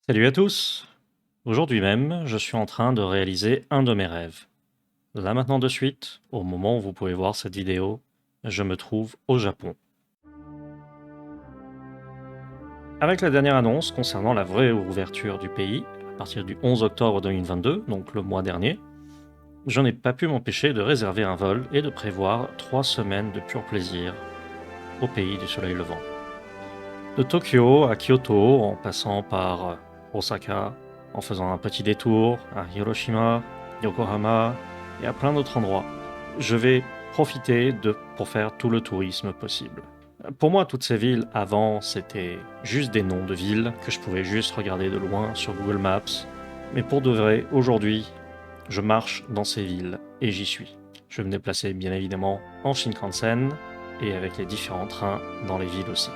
Salut à tous! Aujourd'hui même, je suis en train de réaliser un de mes rêves. Là maintenant de suite, au moment où vous pouvez voir cette vidéo, je me trouve au Japon. Avec la dernière annonce concernant la vraie ouverture du pays, à partir du 11 octobre 2022, donc le mois dernier, je n'ai pas pu m'empêcher de réserver un vol et de prévoir 3 semaines de pur plaisir au pays du soleil levant. De Tokyo à Kyoto, en passant par Osaka, en faisant un petit détour à Hiroshima, Yokohama et à plein d'autres endroits. Je vais profiter pour faire tout le tourisme possible. Pour moi, toutes ces villes avant, c'était juste des noms de villes que je pouvais juste regarder de loin sur Google Maps. Mais pour de vrai, aujourd'hui, je marche dans ces villes et j'y suis. Je vais me déplacer bien évidemment en Shinkansen et avec les différents trains dans les villes aussi.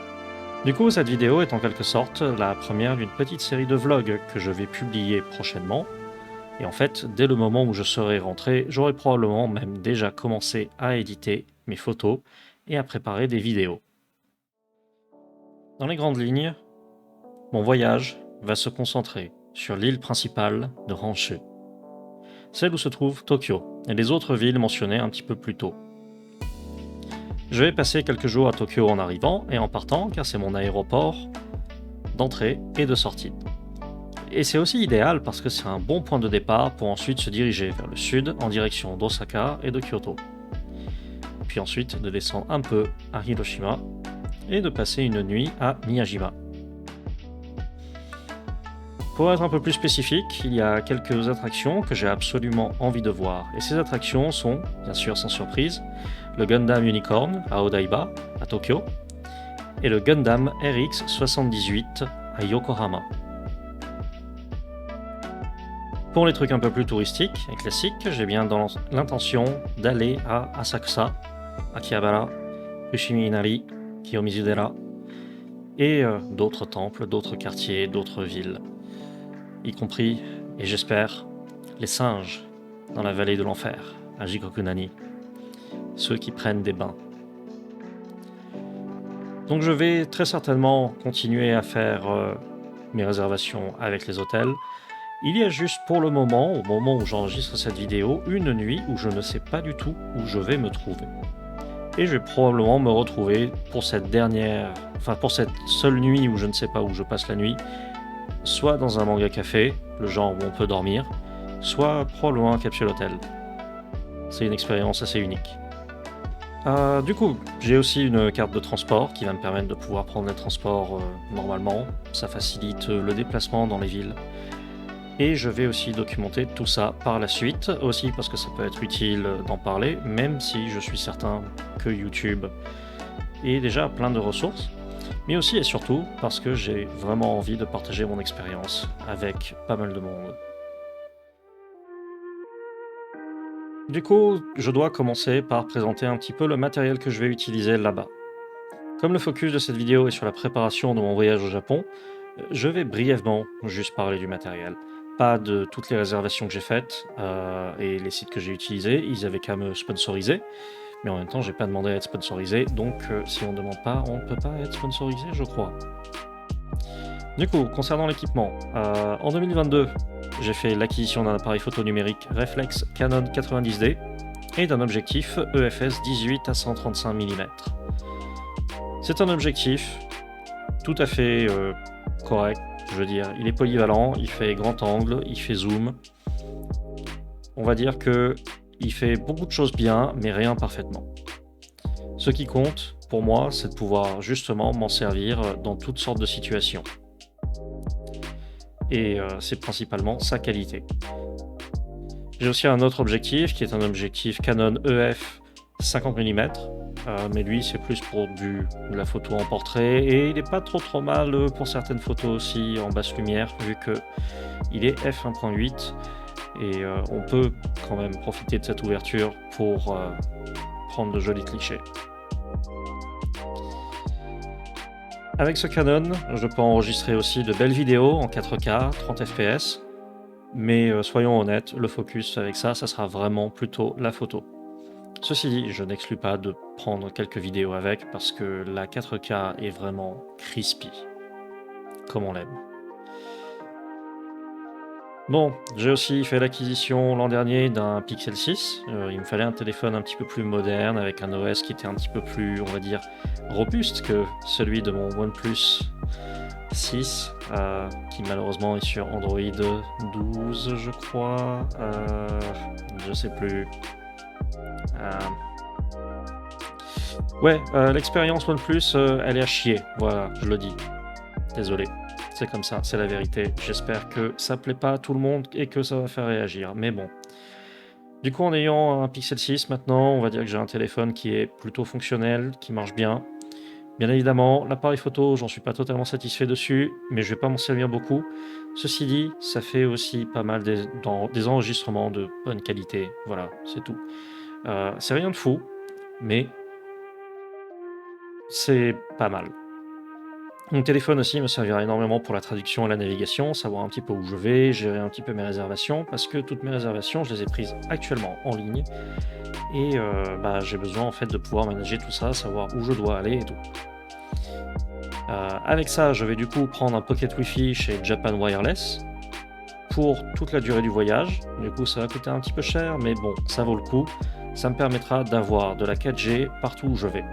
Du coup, cette vidéo est en quelque sorte la première d'une petite série de vlogs que je vais publier prochainement. Et en fait, dès le moment où je serai rentré, j'aurai probablement même déjà commencé à éditer mes photos et à préparer des vidéos. Dans les grandes lignes, mon voyage va se concentrer sur l'île principale de Honshu, celle où se trouve Tokyo et les autres villes mentionnées un petit peu plus tôt. Je vais passer quelques jours à Tokyo en arrivant et en partant car c'est mon aéroport d'entrée et de sortie. Et c'est aussi idéal parce que c'est un bon point de départ pour ensuite se diriger vers le sud en direction d'Osaka et de Kyoto. Puis ensuite de descendre un peu à Hiroshima et de passer une nuit à Miyajima. Pour être un peu plus spécifique, il y a quelques attractions que j'ai absolument envie de voir. Et ces attractions sont, bien sûr sans surprise, le Gundam Unicorn à Odaiba, à Tokyo, et le Gundam RX-78 à Yokohama. Pour les trucs un peu plus touristiques et classiques, j'ai bien dans l'intention d'aller à Asakusa, Akihabara, Fushimi Inari, Kiyomizu-dera et d'autres temples, d'autres quartiers, d'autres villes, y compris, et j'espère, les singes dans la vallée de l'enfer, à Jikoku-nani, ceux qui prennent des bains. Donc je vais très certainement continuer à faire mes réservations avec les hôtels. Il y a juste pour le moment, au moment où j'enregistre cette vidéo, une nuit où je ne sais pas du tout où je vais me trouver. Et je vais probablement me retrouver pour cette seule nuit où je ne sais pas où je passe la nuit, soit dans un manga café, le genre où on peut dormir, soit probablement un capsule hôtel. C'est une expérience assez unique. Du coup, j'ai aussi une carte de transport qui va me permettre de pouvoir prendre les transports normalement. Ça facilite le déplacement dans les villes. Et je vais aussi documenter tout ça par la suite, aussi parce que ça peut être utile d'en parler, même si je suis certain que YouTube est déjà plein de ressources, mais aussi et surtout parce que j'ai vraiment envie de partager mon expérience avec pas mal de monde. Du coup, je dois commencer par présenter un petit peu le matériel que je vais utiliser là-bas. Comme le focus de cette vidéo est sur la préparation de mon voyage au Japon, je vais brièvement juste parler du matériel. Pas de toutes les réservations que j'ai faites et les sites que j'ai utilisés, ils avaient qu'à me sponsoriser, mais en même temps j'ai pas demandé à être sponsorisé, donc si on ne demande pas, on ne peut pas être sponsorisé je crois. Du coup, concernant l'équipement, en 2022, j'ai fait l'acquisition d'un appareil photo numérique Reflex Canon 90D et d'un objectif EFS 18 à 135 mm. C'est un objectif tout à fait correct, je veux dire, il est polyvalent, il fait grand angle, il fait zoom. On va dire que il fait beaucoup de choses bien, mais rien parfaitement. Ce qui compte, pour moi, c'est de pouvoir justement m'en servir dans toutes sortes de situations. Et c'est principalement sa qualité. J'ai aussi un autre objectif qui est un objectif Canon EF 50 mm, mais lui c'est plus pour de la photo en portrait et il est pas trop mal pour certaines photos aussi en basse lumière vu que il est f1.8 et on peut quand même profiter de cette ouverture pour prendre de jolis clichés. Avec ce Canon, je peux enregistrer aussi de belles vidéos en 4K, 30 fps, mais soyons honnêtes, le focus avec ça sera vraiment plutôt la photo. Ceci dit, je n'exclus pas de prendre quelques vidéos avec parce que la 4K est vraiment crispy, comme on l'aime. Bon, j'ai aussi fait l'acquisition l'an dernier d'un Pixel 6. Il me fallait un téléphone un petit peu plus moderne, avec un OS qui était un petit peu plus, on va dire, robuste que celui de mon OnePlus 6, qui malheureusement est sur Android 12, je crois. Je sais plus. Euh, Ouais, l'expérience OnePlus, elle est à chier. Voilà, je le dis. Désolé. C'est comme ça, c'est la vérité. J'espère que ça plaît pas à tout le monde et que ça va faire réagir. Mais bon. Du coup, en ayant un Pixel 6 maintenant, on va dire que j'ai un téléphone qui est plutôt fonctionnel, qui marche bien. Bien évidemment, l'appareil photo, j'en suis pas totalement satisfait dessus, mais je vais pas m'en servir beaucoup. Ceci dit, ça fait aussi pas mal des enregistrements de bonne qualité. Voilà, c'est tout. C'est rien de fou, mais c'est pas mal. Mon téléphone aussi me servira énormément pour la traduction et la navigation, savoir un petit peu où je vais, gérer un petit peu mes réservations, parce que toutes mes réservations, je les ai prises actuellement en ligne, et j'ai besoin en fait de pouvoir manager tout ça, savoir où je dois aller et tout. Avec ça, je vais du coup prendre un Pocket Wi-Fi chez Japan Wireless pour toute la durée du voyage. Du coup, ça va coûter un petit peu cher, mais bon, ça vaut le coup. Ça me permettra d'avoir de la 4G partout où je vais.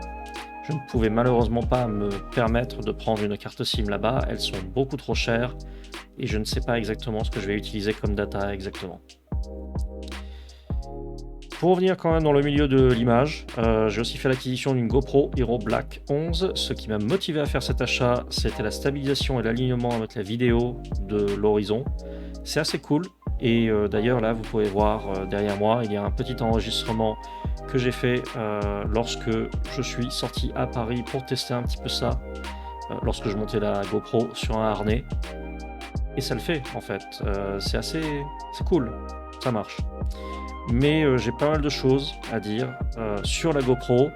Je ne pouvais malheureusement pas me permettre de prendre une carte SIM là-bas, elles sont beaucoup trop chères et je ne sais pas exactement ce que je vais utiliser comme data exactement. Pour revenir quand même dans le milieu de l'image, j'ai aussi fait l'acquisition d'une GoPro Hero Black 11. Ce qui m'a motivé à faire cet achat, c'était la stabilisation et l'alignement avec la vidéo de l'horizon. C'est assez cool et d'ailleurs là vous pouvez voir derrière moi, il y a un petit enregistrement que j'ai fait lorsque je suis sorti à Paris pour tester un petit peu ça, lorsque je montais la GoPro sur un harnais. Et ça le fait en fait, c'est cool, ça marche. Mais j'ai pas mal de choses à dire sur la GoPro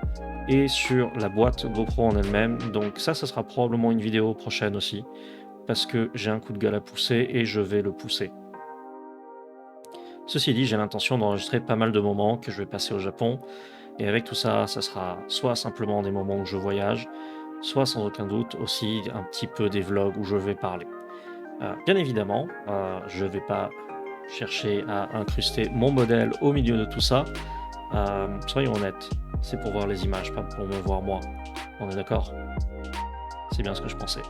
et sur la boîte GoPro en elle-même. Donc ça sera probablement une vidéo prochaine aussi, parce que j'ai un coup de gueule à pousser et je vais le pousser. Ceci dit, j'ai l'intention d'enregistrer pas mal de moments que je vais passer au Japon, et avec tout ça, ça sera soit simplement des moments où je voyage, soit sans aucun doute aussi un petit peu des vlogs où je vais parler. Bien évidemment, je vais pas chercher à incruster mon modèle au milieu de tout ça. Soyons honnêtes, c'est pour voir les images, pas pour me voir moi. On est d'accord? C'est bien ce que je pensais.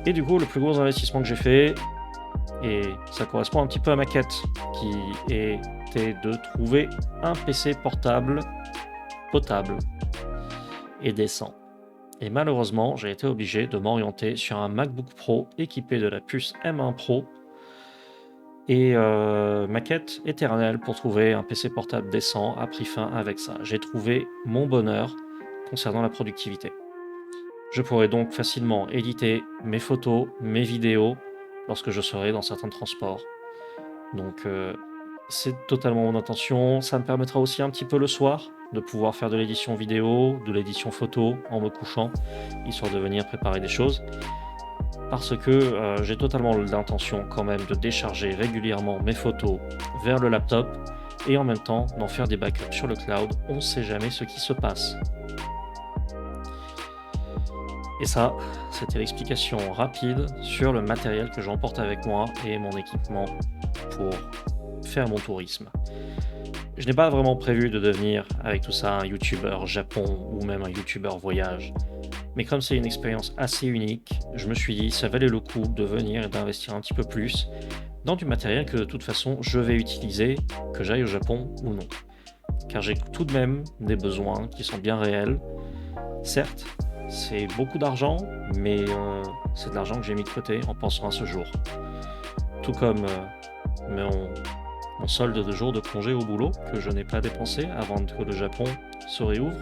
Et du coup, le plus gros investissement que j'ai fait, et ça correspond un petit peu à ma quête, qui était de trouver un PC portable, potable et décent. Et malheureusement, j'ai été obligé de m'orienter sur un MacBook Pro équipé de la puce M1 Pro. Et ma quête éternelle pour trouver un PC portable décent a pris fin avec ça. J'ai trouvé mon bonheur concernant la productivité. Je pourrai donc facilement éditer mes photos, mes vidéos lorsque je serai dans certains transports. Donc c'est totalement mon intention. Ça me permettra aussi un petit peu le soir de pouvoir faire de l'édition vidéo, de l'édition photo en me couchant, histoire de venir préparer des choses. Parce que j'ai totalement l'intention quand même de décharger régulièrement mes photos vers le laptop et en même temps d'en faire des backups sur le cloud. On ne sait jamais ce qui se passe. Et ça, c'était l'explication rapide sur le matériel que j'emporte avec moi et mon équipement pour faire mon tourisme. Je n'ai pas vraiment prévu de devenir avec tout ça un youtubeur Japon ou même un youtubeur voyage. Mais comme c'est une expérience assez unique, je me suis dit ça valait le coup de venir et d'investir un petit peu plus dans du matériel que de toute façon je vais utiliser, que j'aille au Japon ou non. Car j'ai tout de même des besoins qui sont bien réels. Certes, c'est beaucoup d'argent, mais c'est de l'argent que j'ai mis de côté en pensant à ce jour. Tout comme mon solde de jours de congé au boulot que je n'ai pas dépensé avant que le Japon se réouvre.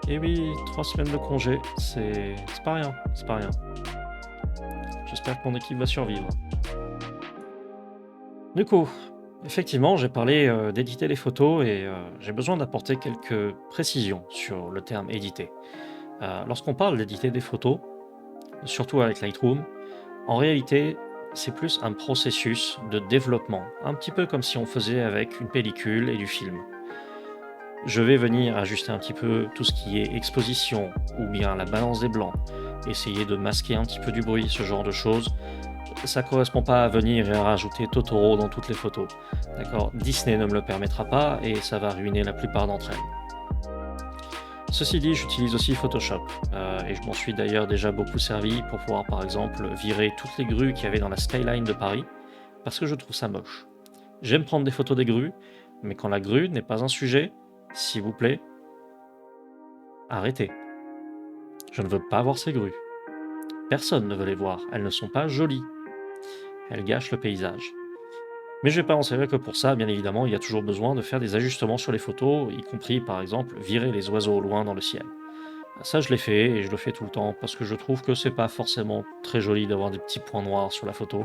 Et oui, 3 semaines de congé, c'est pas rien, c'est pas rien. J'espère que mon équipe va survivre. Du coup, effectivement, j'ai parlé d'éditer les photos et j'ai besoin d'apporter quelques précisions sur le terme éditer. Lorsqu'on parle d'éditer des photos, surtout avec Lightroom, en réalité, c'est plus un processus de développement, un petit peu comme si on faisait avec une pellicule et du film. Je vais venir ajuster un petit peu tout ce qui est exposition ou bien la balance des blancs, essayer de masquer un petit peu du bruit, ce genre de choses. Ça correspond pas à venir et à rajouter Totoro dans toutes les photos. D'accord? Disney ne me le permettra pas et ça va ruiner la plupart d'entre elles. Ceci dit, j'utilise aussi Photoshop et je m'en suis d'ailleurs déjà beaucoup servi pour pouvoir par exemple virer toutes les grues qu'il y avait dans la skyline de Paris parce que je trouve ça moche. J'aime prendre des photos des grues, mais quand la grue n'est pas un sujet, s'il vous plaît, arrêtez. Je ne veux pas voir ces grues. Personne ne veut les voir, elles ne sont pas jolies. Elles gâchent le paysage. Mais je vais pas en servir que pour ça, bien évidemment, il y a toujours besoin de faire des ajustements sur les photos, y compris par exemple virer les oiseaux au loin dans le ciel. Ça je l'ai fait et je le fais tout le temps parce que je trouve que c'est pas forcément très joli d'avoir des petits points noirs sur la photo,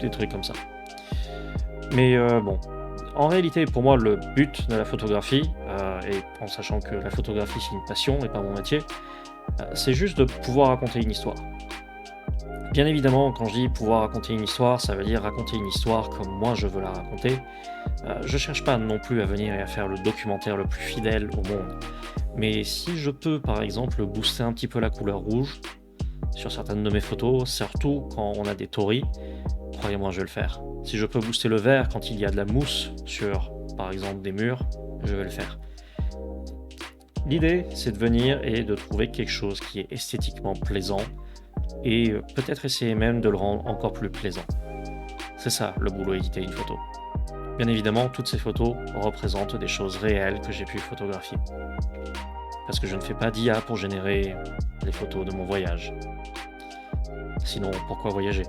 des trucs comme ça. Mais bon, en réalité pour moi le but de la photographie, et en sachant que la photographie c'est une passion et pas mon métier, c'est juste de pouvoir raconter une histoire. Bien évidemment, quand je dis pouvoir raconter une histoire, ça veut dire raconter une histoire comme moi je veux la raconter. Je cherche pas non plus à venir et à faire le documentaire le plus fidèle au monde. Mais si je peux, par exemple, booster un petit peu la couleur rouge sur certaines de mes photos, surtout quand on a des tories, croyez-moi, je vais le faire. Si je peux booster le vert quand il y a de la mousse sur, par exemple, des murs, je vais le faire. L'idée, c'est de venir et de trouver quelque chose qui est esthétiquement plaisant, et peut-être essayer même de le rendre encore plus plaisant. C'est ça le boulot éditer une photo. Bien évidemment, toutes ces photos représentent des choses réelles que j'ai pu photographier. Parce que je ne fais pas d'IA pour générer les photos de mon voyage. Sinon, pourquoi voyager?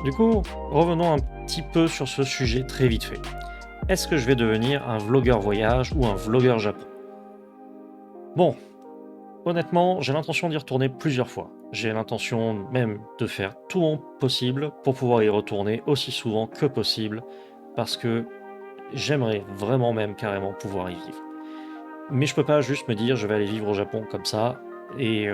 Du coup, revenons un petit peu sur ce sujet très vite fait. Est-ce que je vais devenir un vlogueur voyage ou un vlogueur Japon? Bon, honnêtement, j'ai l'intention d'y retourner plusieurs fois. J'ai l'intention même de faire tout mon possible pour pouvoir y retourner aussi souvent que possible, parce que j'aimerais vraiment même carrément pouvoir y vivre. Mais je peux pas juste me dire je vais aller vivre au Japon comme ça, et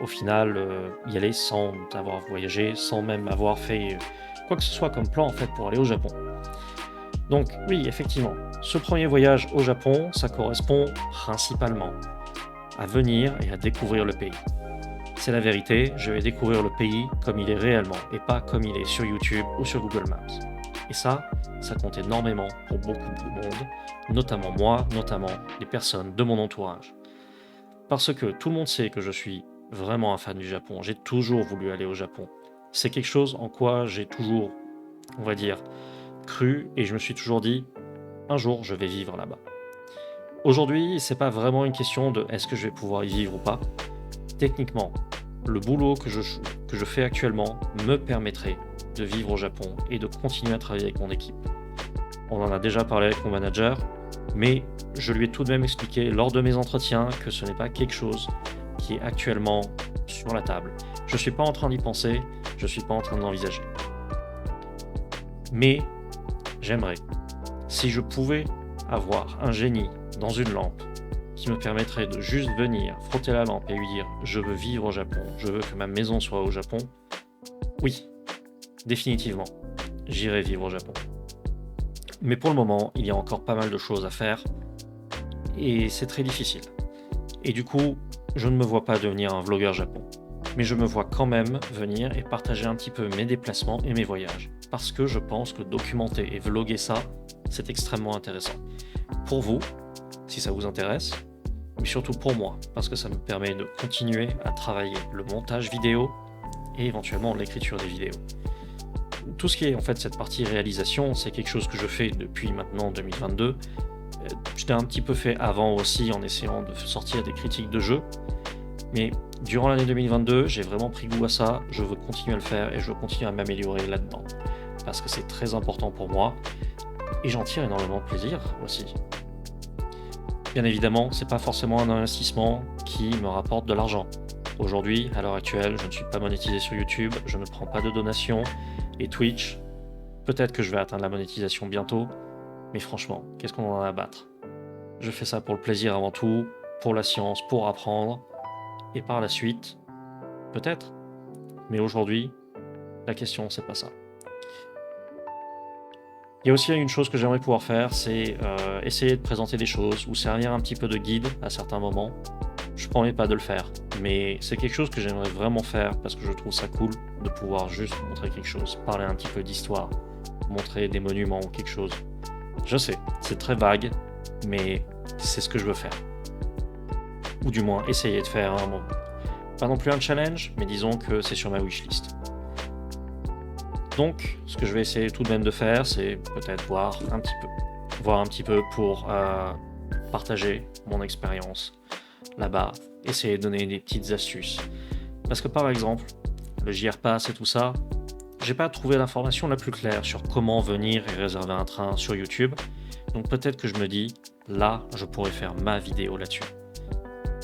au final y aller sans avoir voyagé, sans même avoir fait quoi que ce soit comme plan en fait pour aller au Japon. Donc oui, effectivement, ce premier voyage au Japon, ça correspond principalement à venir et à découvrir le pays. C'est la vérité, je vais découvrir le pays comme il est réellement et pas comme il est sur YouTube ou sur Google Maps. Et ça compte énormément pour beaucoup de monde, notamment moi, notamment les personnes de mon entourage. Parce que tout le monde sait que je suis vraiment un fan du Japon, j'ai toujours voulu aller au Japon. C'est quelque chose en quoi j'ai toujours, on va dire, cru et je me suis toujours dit, un jour je vais vivre là-bas. Aujourd'hui, c'est pas vraiment une question de est-ce que je vais pouvoir y vivre ou pas. Techniquement, le boulot que je fais actuellement me permettrait de vivre au Japon et de continuer à travailler avec mon équipe. On en a déjà parlé avec mon manager, mais je lui ai tout de même expliqué lors de mes entretiens que ce n'est pas quelque chose qui est actuellement sur la table. Je suis pas en train d'y penser, je suis pas en train d'envisager. Mais j'aimerais, si je pouvais avoir un génie dans une lampe qui me permettrait de juste venir frotter la lampe et lui dire je veux vivre au Japon, je veux que ma maison soit au Japon, oui, définitivement, j'irai vivre au Japon. Mais pour le moment, il y a encore pas mal de choses à faire et c'est très difficile. Et du coup, je ne me vois pas devenir un vlogueur Japon. Mais je me vois quand même venir et partager un petit peu mes déplacements et mes voyages. Parce que je pense que documenter et vlogger ça, c'est extrêmement intéressant. Pour vous, si ça vous intéresse, mais surtout pour moi, parce que ça me permet de continuer à travailler le montage vidéo et éventuellement l'écriture des vidéos. Tout ce qui est en fait cette partie réalisation, c'est quelque chose que je fais depuis maintenant 2022. Je l'ai un petit peu fait avant aussi en essayant de sortir des critiques de jeux, mais durant l'année 2022, j'ai vraiment pris goût à ça, je veux continuer à le faire et je veux continuer à m'améliorer là-dedans, parce que c'est très important pour moi et j'en tire énormément de plaisir aussi. Bien évidemment, c'est pas forcément un investissement qui me rapporte de l'argent. Aujourd'hui, à l'heure actuelle, je ne suis pas monétisé sur YouTube, je ne prends pas de donations, et Twitch, peut-être que je vais atteindre la monétisation bientôt, mais franchement, qu'est-ce qu'on en a à battre? Je fais ça pour le plaisir avant tout, pour la science, pour apprendre, et par la suite, peut-être. Mais aujourd'hui, la question, c'est pas ça. Il y a aussi une chose que j'aimerais pouvoir faire, c'est essayer de présenter des choses ou servir un petit peu de guide à certains moments. Je promets pas de le faire, mais c'est quelque chose que j'aimerais vraiment faire parce que je trouve ça cool de pouvoir juste montrer quelque chose, parler un petit peu d'histoire, montrer des monuments ou quelque chose. Je sais, c'est très vague, mais c'est ce que je veux faire. Ou du moins essayer de faire pas non plus un challenge, mais disons que c'est sur ma wishlist. Donc, ce que je vais essayer tout de même de faire, c'est peut-être voir un petit peu pour partager mon expérience là-bas, essayer de donner des petites astuces. Parce que par exemple, le JR Pass et tout ça, j'ai pas trouvé l'information la plus claire sur comment venir et réserver un train sur YouTube. Donc peut-être que je me dis, là, je pourrais faire ma vidéo là-dessus.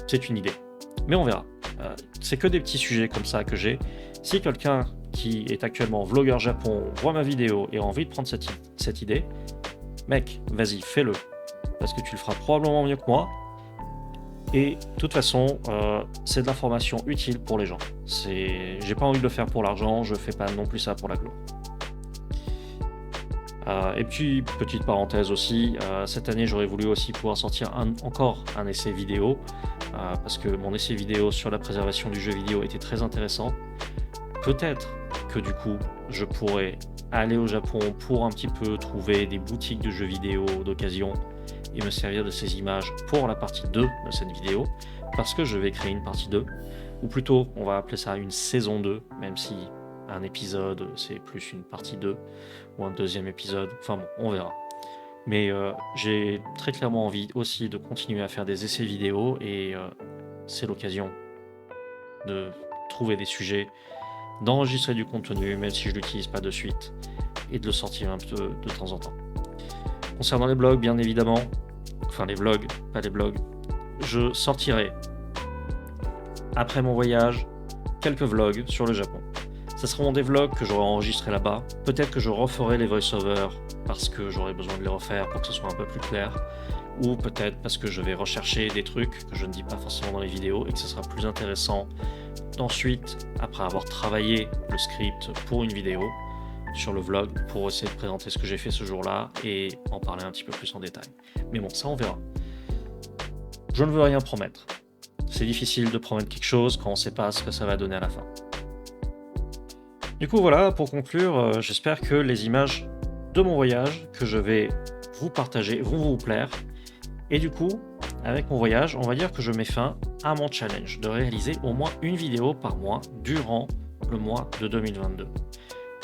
C'est une idée. Mais on verra. C'est que des petits sujets comme ça que j'ai. Si quelqu'un qui est actuellement vlogueur Japon voit ma vidéo et a envie de prendre cette idée, mec, vas-y, fais-le. Parce que tu le feras probablement mieux que moi. Et de toute façon, c'est de l'information utile pour les gens. J'ai pas envie de le faire pour l'argent, je fais pas non plus ça pour la gloire. Et puis, petite parenthèse aussi, cette année j'aurais voulu aussi pouvoir sortir encore un essai vidéo, parce que mon essai vidéo sur la préservation du jeu vidéo était très intéressant. Peut-être que du coup, je pourrais aller au Japon pour un petit peu trouver des boutiques de jeux vidéo d'occasion et me servir de ces images pour la partie 2 de cette vidéo, parce que je vais créer une partie 2, ou plutôt on va appeler ça une saison 2, même si un épisode c'est plus une partie 2, ou un deuxième épisode, enfin bon, on verra. Mais j'ai très clairement envie aussi de continuer à faire des essais vidéo, et c'est l'occasion de trouver des sujets, d'enregistrer du contenu, même si je l'utilise pas de suite, et de le sortir un peu de temps en temps. Concernant les blogs, bien évidemment, enfin les vlogs, pas les blogs, je sortirai, après mon voyage, quelques vlogs sur le Japon. Ce seront des vlogs que j'aurai enregistrés là-bas. Peut-être que je referai les voice-overs parce que j'aurai besoin de les refaire pour que ce soit un peu plus clair. Ou peut-être parce que je vais rechercher des trucs que je ne dis pas forcément dans les vidéos et que ce sera plus intéressant d'ensuite, après avoir travaillé le script pour une vidéo, sur le vlog, pour essayer de présenter ce que j'ai fait ce jour-là et en parler un petit peu plus en détail. Mais bon, ça on verra. Je ne veux rien promettre. C'est difficile de promettre quelque chose quand on ne sait pas ce que ça va donner à la fin. Du coup voilà, pour conclure, j'espère que les images de mon voyage que je vais vous partager vont vous plaire. Et du coup, avec mon voyage, on va dire que je mets fin à mon challenge de réaliser au moins une vidéo par mois durant le mois de 2022.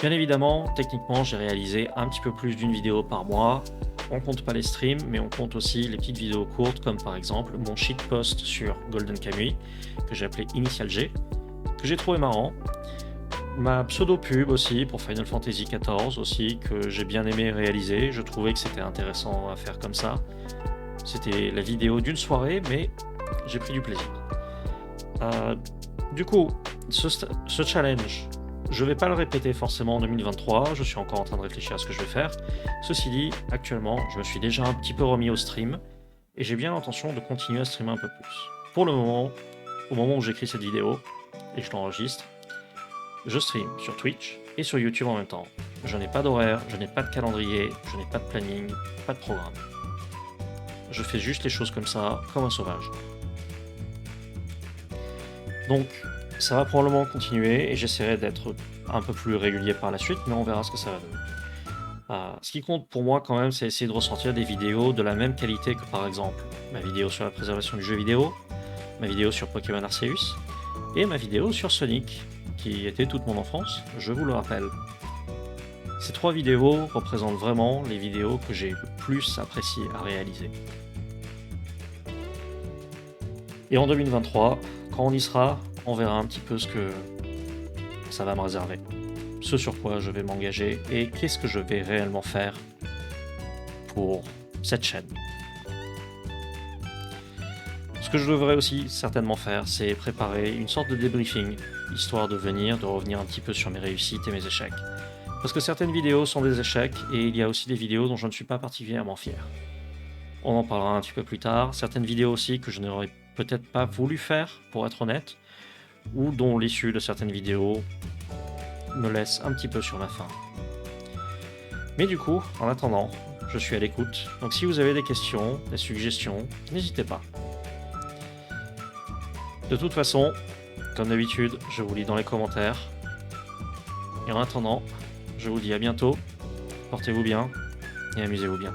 Bien évidemment, techniquement, j'ai réalisé un petit peu plus d'une vidéo par mois. On compte pas les streams, mais on compte aussi les petites vidéos courtes, comme par exemple mon shitpost sur Golden Kamuy, que j'ai appelé Initial G, que j'ai trouvé marrant. Ma pseudo-pub aussi pour Final Fantasy XIV aussi, que j'ai bien aimé réaliser. Je trouvais que c'était intéressant à faire comme ça. C'était la vidéo d'une soirée, mais j'ai pris du plaisir. Du coup, ce challenge, je vais pas le répéter forcément en 2023, je suis encore en train de réfléchir à ce que je vais faire. Ceci dit, actuellement, je me suis déjà un petit peu remis au stream, et j'ai bien l'intention de continuer à streamer un peu plus. Pour le moment, au moment où j'écris cette vidéo, et que je l'enregistre, je stream sur Twitch et sur YouTube en même temps. Je n'ai pas d'horaire, je n'ai pas de calendrier, je n'ai pas de planning, pas de programme. Je fais juste les choses comme ça, comme un sauvage. Donc, ça va probablement continuer et j'essaierai d'être un peu plus régulier par la suite, mais on verra ce que ça va donner. Ce qui compte pour moi quand même, c'est essayer de ressortir des vidéos de la même qualité que par exemple ma vidéo sur la préservation du jeu vidéo, ma vidéo sur Pokémon Arceus et ma vidéo sur Sonic, qui était toute mon enfance, je vous le rappelle. Ces 3 vidéos représentent vraiment les vidéos que j'ai le plus apprécié à réaliser. Et en 2023, quand on y sera, on verra un petit peu ce que ça va me réserver. Ce sur quoi je vais m'engager et qu'est-ce que je vais réellement faire pour cette chaîne. Ce que je devrais aussi certainement faire, c'est préparer une sorte de débriefing, histoire de revenir un petit peu sur mes réussites et mes échecs. Parce que certaines vidéos sont des échecs, et il y a aussi des vidéos dont je ne suis pas particulièrement fier. On en parlera un petit peu plus tard. Certaines vidéos aussi que je n'aurais peut-être pas voulu faire, pour être honnête, ou dont l'issue de certaines vidéos me laisse un petit peu sur ma faim. Mais du coup, en attendant, je suis à l'écoute. Donc si vous avez des questions, des suggestions, n'hésitez pas. De toute façon, comme d'habitude, je vous lis dans les commentaires. Et en attendant, je vous dis à bientôt, portez-vous bien et amusez-vous bien.